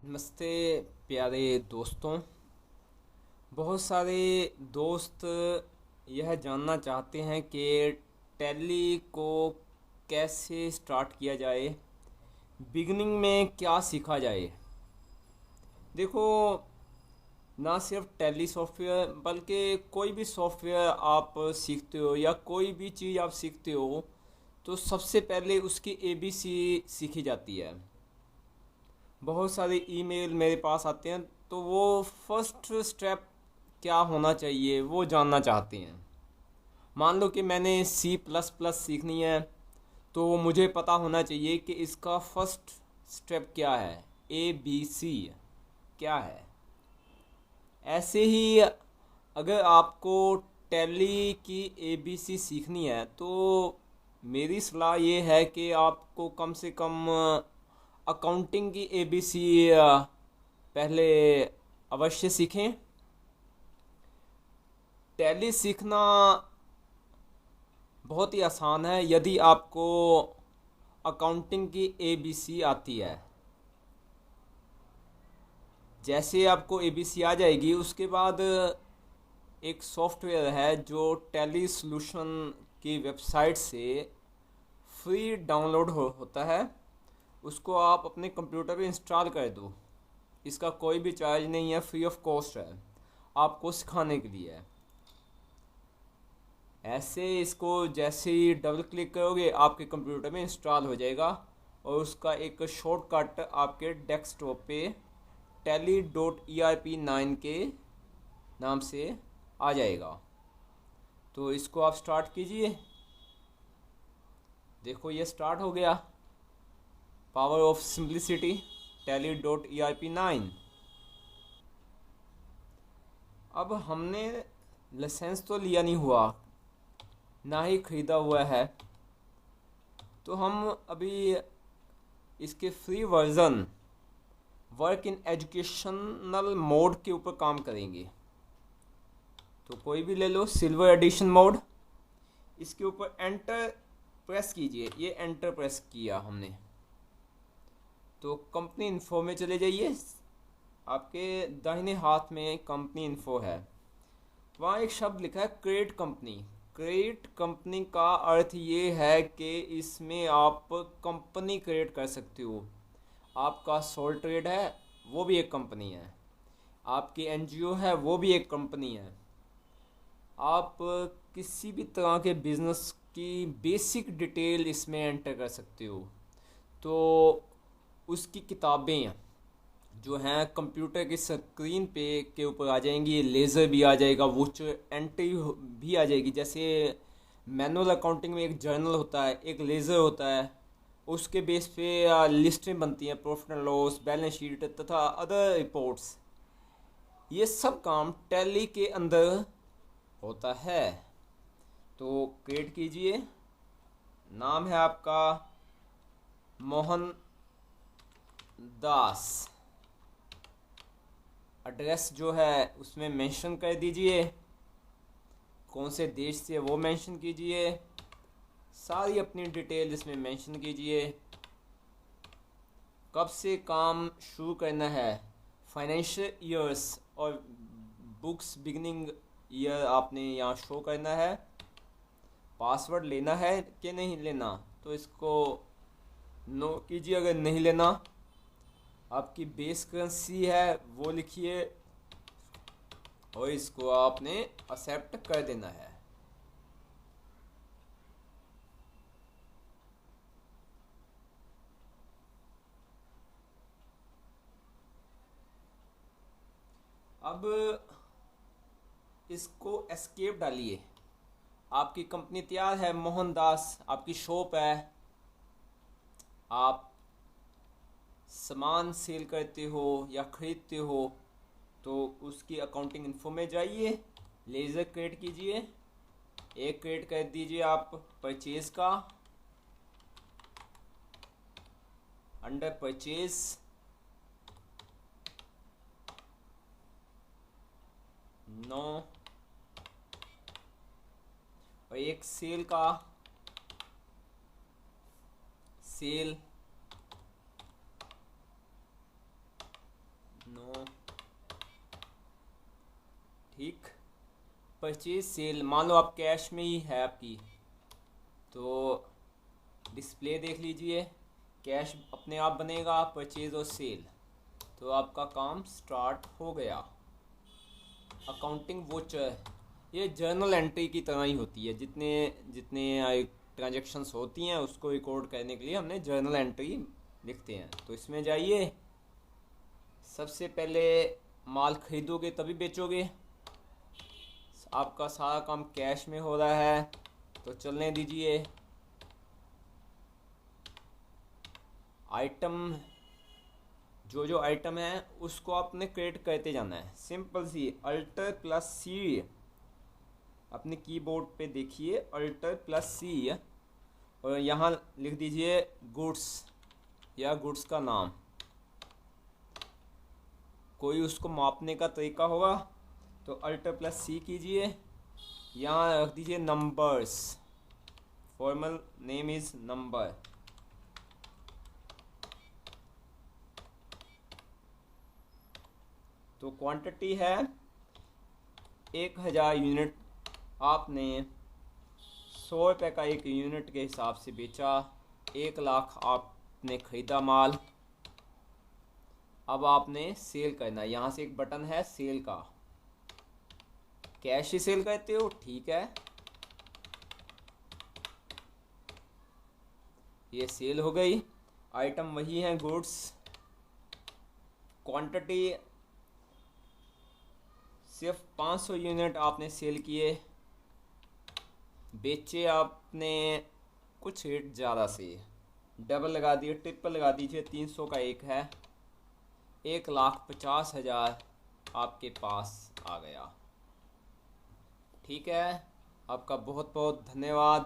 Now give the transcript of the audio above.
नमस्ते प्यारे दोस्तों। बहुत सारे दोस्त यह जानना चाहते हैं कि टैली को कैसे स्टार्ट किया जाए, बिगिनिंग में क्या सीखा जाए। देखो, ना सिर्फ टैली सॉफ्टवेयर बल्कि कोई भी सॉफ्टवेयर आप सीखते हो या कोई भी चीज़ आप सीखते हो तो सबसे पहले उसकी एबीसी सीखी जाती है। बहुत सारे ईमेल मेरे पास आते हैं तो वो फर्स्ट स्टेप क्या होना चाहिए वो जानना चाहते हैं। मान लो कि मैंने सी प्लस प्लस सीखनी है तो मुझे पता होना चाहिए कि इसका फर्स्ट स्टेप क्या है, ए बी सी क्या है। ऐसे ही अगर आपको टैली की ए बी सी सीखनी है तो मेरी सलाह ये है कि आपको कम से कम अकाउंटिंग की ए बी सी पहले अवश्य सीखें। टैली सीखना बहुत ही आसान है यदि आपको अकाउंटिंग की ए बी सी आती है। जैसे आपको ए बी सी आ जाएगी उसके बाद एक सॉफ्टवेयर है जो टैली सॉल्यूशन की वेबसाइट से फ्री डाउनलोड होता है। उसको आप अपने कंप्यूटर पे इंस्टॉल कर दो। इसका कोई भी चार्ज नहीं है, फ्री ऑफ कॉस्ट है, आपको सिखाने के लिए है। ऐसे इसको जैसे ही डबल क्लिक करोगे आपके कंप्यूटर में इंस्टॉल हो जाएगा और उसका एक शॉर्टकट आपके डेस्कटॉप पे tally.erp9 के नाम से आ जाएगा। तो इसको आप स्टार्ट कीजिए। देखो ये स्टार्ट हो गया, पावर ऑफ सिंप्लिसिटी tally.erp9। अब हमने लाइसेंस तो लिया नहीं हुआ, ना ही ख़रीदा हुआ है, तो हम अभी इसके free version work in educational mode के ऊपर काम करेंगे। तो कोई भी ले लो, सिल्वर एडिशन मोड। इसके ऊपर एंटर प्रेस कीजिए। ये एंटर प्रेस किया हमने तो कंपनी इन्फो में चले जाइए। आपके दाहिने हाथ में कंपनी इन्फो है, वहाँ एक शब्द लिखा है क्रिएट कंपनी। क्रिएट कंपनी का अर्थ ये है कि इसमें आप कंपनी क्रिएट कर सकते हो। आपका सोल ट्रेड है वो भी एक कंपनी है, आपकी एनजीओ है वो भी एक कंपनी है। आप किसी भी तरह के बिजनेस की बेसिक डिटेल इसमें एंटर कर सकते हो। तो उसकी किताबें जो हैं कंप्यूटर की स्क्रीन पे के ऊपर आ जाएंगी, लेज़र भी आ जाएगा, वो एंट्री भी आ जाएगी। जैसे मैनुअल अकाउंटिंग में एक जर्नल होता है, एक लेज़र होता है, उसके बेस पे लिस्टें बनती हैं, profit and loss, balance sheet तथा अदर रिपोर्ट्स। ये सब काम टैली के अंदर होता है। तो क्रिएट कीजिए। नाम है आपका मोहन दास। एड्रेस जो है उसमें मेंशन कर दीजिए, कौन से देश से वो मेंशन कीजिए, सारी अपनी डिटेल इसमें मेंशन कीजिए। कब से काम शुरू करना है, फाइनेंशियल ईयर्स और बुक्स बिगनिंग ईयर आपने यहाँ शो करना है। पासवर्ड लेना है कि नहीं लेना तो इसको नो कीजिए। अगर नहीं लेना, आपकी बेस करेंसी है वो लिखिए और इसको आपने एक्सेप्ट कर देना है। अब इसको एस्केप डालिए। आपकी कंपनी तैयार है, मोहनदास आपकी शॉप है, आप सामान सेल करते हो या ख़रीदते हो तो उसकी अकाउंटिंग इन्फो में जाइए, लेज़र क्रिएट कीजिए। एक क्रिएट कर दीजिए आप परचेज़ का, अंडर परचेज़ नो, और एक सेल का, सेल, नो, ठीक। परचेज सेल, मान लो आप कैश में ही है आपकी, तो डिस्प्ले देख लीजिए, कैश अपने आप बनेगा, परचेज और सेल, तो आपका काम स्टार्ट हो गया। अकाउंटिंग वोचर, ये जर्नल एंट्री की तरह ही होती है, जितने जितने ट्रांजैक्शंस होती हैं उसको रिकॉर्ड करने के लिए हमने जर्नल एंट्री लिखते हैं। तो इसमें जाइए, सबसे पहले माल खरीदोगे तभी बेचोगे, आपका सारा काम कैश में हो रहा है तो चलने दीजिए। आइटम, जो जो आइटम है उसको आपने क्रिएट करते जाना है, सिंपल सी, अल्टर प्लस सी, अपने कीबोर्ड पे देखिए अल्टर प्लस सी, और यहाँ लिख दीजिए गुड्स या गुड्स का नाम, कोई उसको मापने का तरीका होगा तो अल्टर प्लस सी कीजिए, यहाँ रख दीजिए numbers, formal name is number, तो क्वांटिटी है 1000 यूनिट, आपने 100 रुपये का एक यूनिट के हिसाब से बेचा, 1 लाख आपने खरीदा माल। अब आपने सेल करना है, यहाँ से एक बटन है सेल का, कैश ही सेल करते हो, ठीक है, ये सेल हो गई। आइटम वही है गुड्स, क्वांटिटी सिर्फ 500 यूनिट आपने सेल किए, बेचे आपने कुछ रेट ज़्यादा से, डबल लगा दिए, ट्रिपल लगा दीजिए, 300 का एक है, 1,50,000 आपके पास आ गया। ठीक है, आपका बहुत बहुत धन्यवाद।